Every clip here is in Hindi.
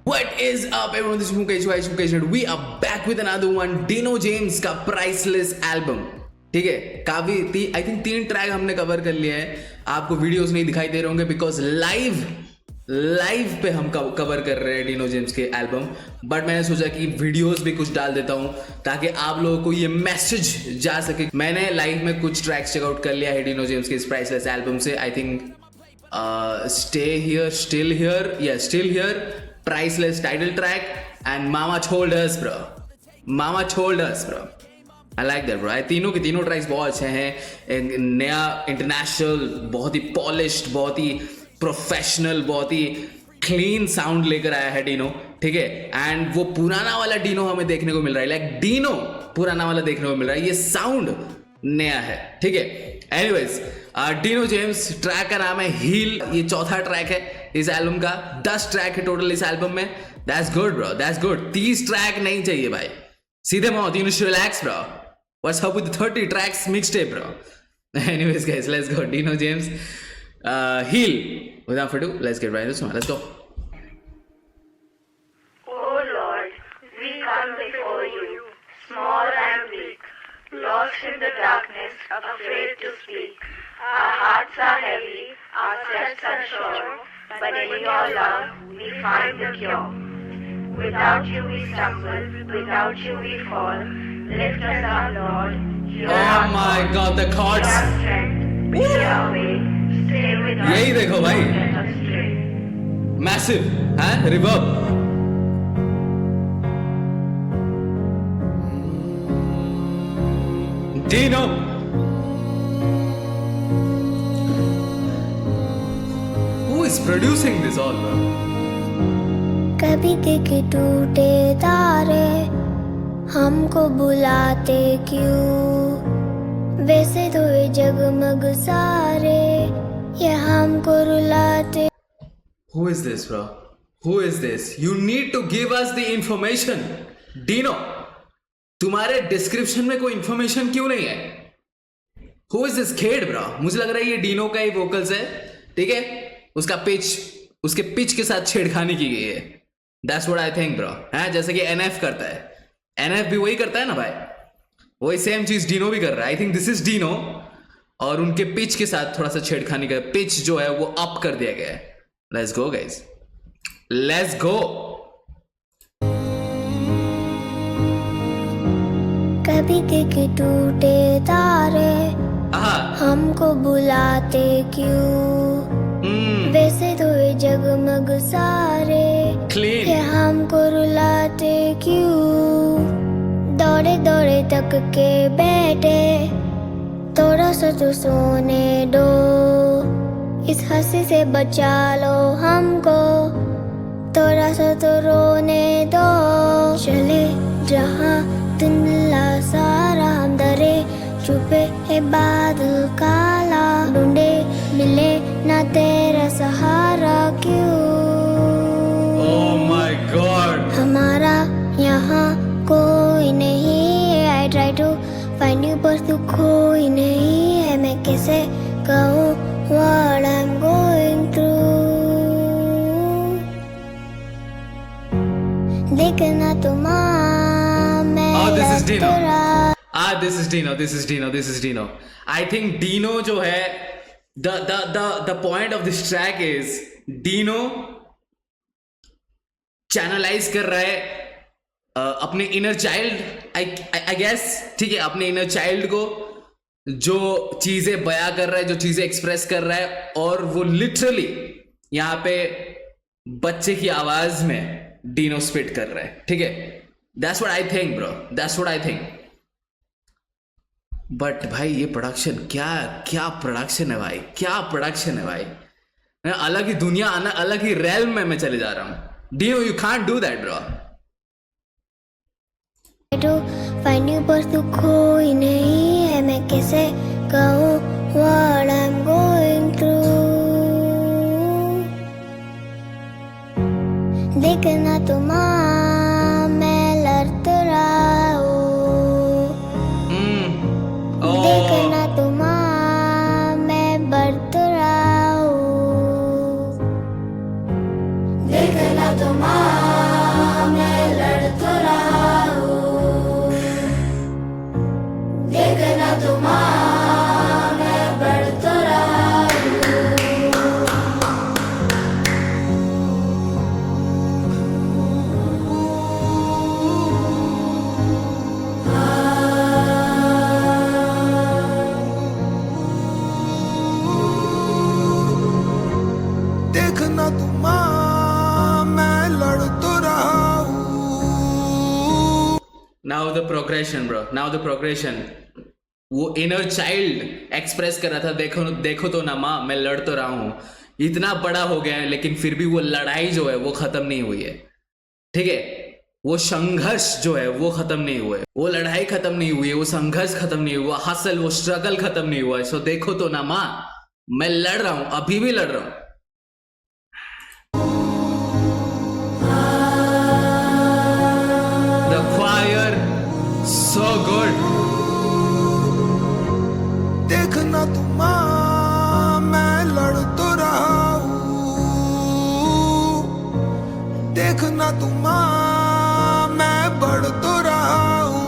What is up, everyone? This is Mukesh, and we are back with another one. Dino James का Priceless album. ठीक है, काफी आई थिंक 3 ट्रैक हमने कवर कर लिए हैं. आपको वीडियोस नहीं दिखाई दे रहे होंगे बिकॉज लाइव पे हम कवर कर रहे हैं डिनो जेम्स के एल्बम. बट मैंने सोचा कि वीडियोस भी कुछ डाल देता हूँ ताकि आप लोगों को ये मैसेज जा सके. मैंने लाइव में कुछ ट्रैक्स चेकआउट कर लिया है डिनो जेम्स के इस प्राइसलेस एल्बम से. I think stay here, still here, priceless title track and mama छोल्ड us bro. I like that bro. तीनों के तीनों ट्रैक्स बहुत अच्छे हैं. नया इंटरनेशनल, बहुत ही पॉलिश्ड, बहुत ही प्रोफेशनल, बहुत ही क्लीन साउंड लेकर आया है डिनो. ठीक है, एंड वो पुराना वाला डिनो हमें देखने को मिल रहा है. लाइक डिनो पुराना वाला देखने को मिल रहा है, ये साउंड नया है. ठीक है, एनीवेज डिनो जेम्स, ट्रैक का नाम है हील. ये चौथा ट्रैक है इस एल्बम का. 10 ट्रैक है टोटल इस एल्बम में. That's good bro, that's good. 30 track नहीं चाहिए भाई, सीधे मौत. You need relax bro. What's up with 30 tracks mixtape bro. Anyways guys, let's go. Dino James, heal. Without further ado, let's get right into this one. Let's go. Oh Lord, we come before you, small and weak, lost in the darkness, afraid to speak. Our hearts are heavy, our steps unsure, but in your love we find the cure. Without you we stumble, without you we fall. Lift us up, Lord. Oh my God, the chords. Be our way. यही देखो भाई, मैसिव है reverb. Dino, who is producing this all bro? कभी देखे टूटे तारे हमको बुलाते क्यों, वैसे तो ये जगमग सारे ये हमको रुलाते. Who is this bro? Who is this? You need to give us the information. Dino, तुम्हारे डिस्क्रिप्शन में कोई इंफॉर्मेशन क्यों नहीं है? Who is this kid bro? मुझे लग रहा है ये डिनो का ही वोकल्स है. ठीक है, उसका पिच, उसके पिच के साथ छेड़खानी की गई है. That's what I think bro. है जैसे कि NF करता है, NF भी वही करता है ना भाई, वही सेम चीज डिनो भी कर रहा है. I think this is Dino, और उनके पिच के साथ थोड़ा सा छेड़खानी का पिच जो है वो अप कर दिया गया है. Let's go guys, let's go. कभी देखे टूटे तारे हमको बुलाते क्यों, वैसे तो ये जगमग सारे ये हमको रुलाते क्यों. दौड़े दौड़े तक के बैठे, थोड़ा सा तो सोने दो, इस हंसी से बचा लो हमको, थोड़ा सा तो रोने दो. चले जहाँ धुंधला सारा, हम डरे छुपे है बादल काला, ढूंढे मिले ना तेरा सहारा क्यों. Oh my God. हमारा यहाँ कोई नहीं है. I try to find you but तू कोई नहीं है. मैं कैसे कहूँ what I'm going through. देखना तो माँ मैं this is Dino. I think Dino जो है, the point of this track is Dino channelize कर रहा है अपने इनर चाइल्ड, आई गेस. ठीक है, अपने इनर चाइल्ड को जो चीजें बयां कर रहा है, जो चीजें एक्सप्रेस कर रहा है, और वो लिटरली यहाँ पे बच्चे की आवाज में डिनो स्पिट कर रहा है. ठीक है, that's what I think bro, that's what I think. But भाई ये प्रोडक्शन, क्या प्रोडक्शन है भाई, क्या प्रोडक्शन है भाई. अलग ही दुनिया, अलग ही रेल्म में मैं चले जा रहा हूं. Dino, you can't do that bro. to find you पर तू कोई नहीं है. मैं कैसे कहूँ what I'm going through. देखना तो माँ मैं लड़ता रहा हूँ, देखना तो माँ मैं बढ़ता रहा हूँ. Now the progression bro, now the progression. वो इनर चाइल्ड एक्सप्रेस कर रहा था, देखो देखो तो ना माँ, मैं लड़ तो रहा हूं. इतना बड़ा हो गया है लेकिन फिर भी वो लड़ाई जो है वो खत्म नहीं हुई है. ठीक है, वो संघर्ष जो है वो खत्म नहीं हुआ है, वो लड़ाई खत्म नहीं हुई है, वो संघर्ष खत्म नहीं हुआ, हसल वो स्ट्रगल खत्म नहीं हुआ है. सो देखो तो ना माँ, मैं लड़ रहा हूं, अभी भी लड़ रहा हूं. The choir, so good. देखना तुम मैं लड़ तो रहा हूँ, देखना तुम मैं बढ़ तो रहा हूँ,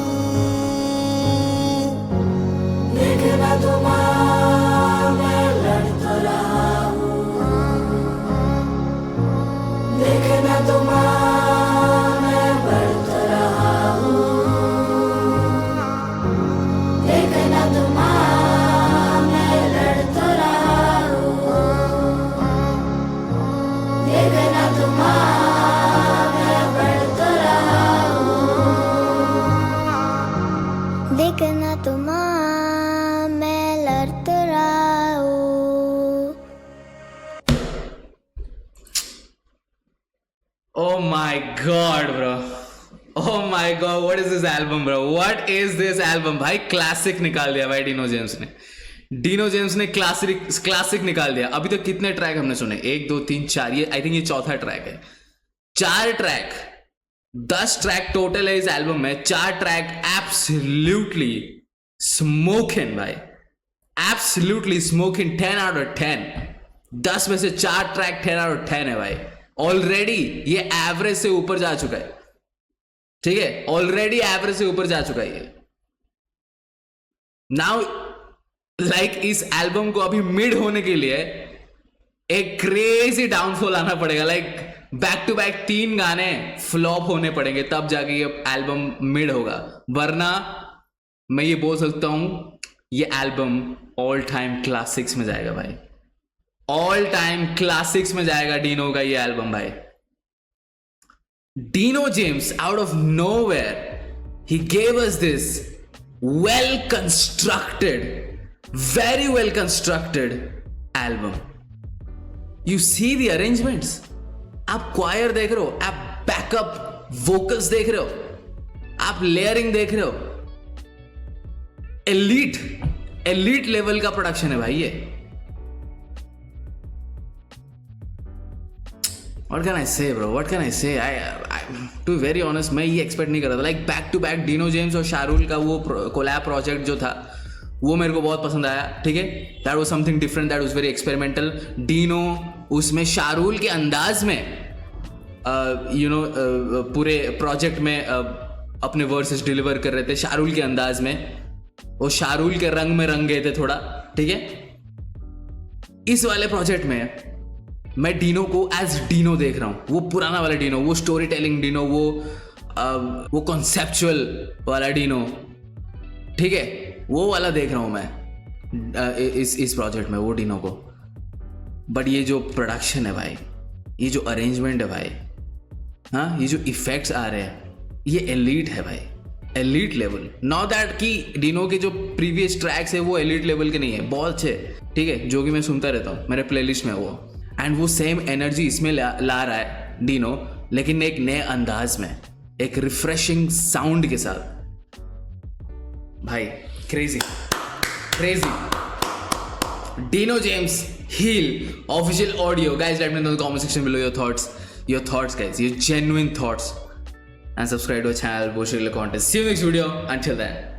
देखना तुम मैं लड़ तो रहा हूँ, देखना तुम मैं बढ़ तो रहा हूँ, देखना तुम मैं लड़ तो रहा हूँ, देखना तुम मैं बढ़ तो रहा हूँ, देखना तुम मैं लड़ तो रहा हूँ. Oh my god, bro. Oh my god, what is this album, bro? What is this album? भाई क्लासिक निकाल दिया भाई डीनो जेम्स ने. डीनो जेम्स ने क्लासिक निकाल दिया. अभी तक कितने ट्रैक हमने सुने? 1 2 3 4, ये आई थिंक ये चौथा ट्रैक है. 4 ट्रैक, 10 ट्रैक टोटल है इस एल्बम में. 4 ट्रैक एब्सोल्युटली स्मोकिंग भाई, एब्सोल्युटली स्मोकिंग. 10 out of 10. 10 में से 4 ट्रैक 10 आउट ऑफ 10 है भाई. ऑलरेडी ये एवरेज से ऊपर जा चुका है. ठीक है, ऑलरेडी एवरेज से ऊपर जा चुका है ये. नाउ लाइक इस एल्बम को अभी मिड होने के लिए एक क्रेजी डाउनफॉल आना पड़ेगा. लाइक बैक टू बैक 3 गाने फ्लॉप होने पड़ेंगे, तब जाके ये एल्बम मिड होगा. वरना मैं ये बोल सकता हूं, ये एल्बम ऑल टाइम क्लासिक्स में जाएगा भाई. ऑल टाइम क्लासिक्स में जाएगा डीनो का ये एल्बम भाई. Dino James out of nowhere, he gave us this well constructed, very well constructed album. You see the arrangements, आप क्वायर देख रहे हो, आप बैकअप वोकल्स देख रहे हो, आप लेयरिंग देख रहे हो. एलीट लेवल का प्रोडक्शन है भाई ये. What can I say, bro? What can I say? To be very honest, मैं ये एक्सपेक्ट नहीं कर रहा था. Like back to back Dino James और शाहरुल का वो कोलैब प्रोजेक्ट जो था, वो मेरे को बहुत पसंद आया. ठीक है, that was something different, that was very experimental. Dino उसमें शाहरुल के अंदाज में पूरे प्रोजेक्ट में अपने वर्सेस डिलीवर कर रहे थे शाहरुल के अंदाज में. वो शाहरुल के रंग में रंग गए थे थोड़ा. ठीक है, इस वाले प्रोजेक्ट में मैं डीनो को एज डीनो देख रहा हूं. वो पुराना वाला डीनो, वो स्टोरी टेलिंग डीनो, वो कॉन्सेप्चुअल वाला डीनो. ठीक है, वो वाला देख रहा हूं मैं इस प्रोजेक्ट में, वो डीनो को. बट ये जो प्रोडक्शन है भाई, ये जो अरेंजमेंट है भाई, हाँ, ये जो इफेक्ट्स आ रहे हैं, ये एलीट है भाई, एलीट लेवल. नॉट दैट कि डीनो के जो प्रीवियस ट्रैक्स है वो एलीट लेवल के नहीं है, बहुत अच्छे. ठीक है, जो कि मैं सुनता रहता हूँ, मेरे प्लेलिस्ट में वो. एंड वो सेम एनर्जी इसमें ला रहा है डीनो, लेकिन एक नए अंदाज में, एक रिफ्रेशिंग साउंड के साथ. भाई crazy crazy. Dino James, heal official audio. Guys let me know in the comment section below your thoughts guys, your genuine thoughts, and subscribe to our channel for regular content. See you next video. Until then.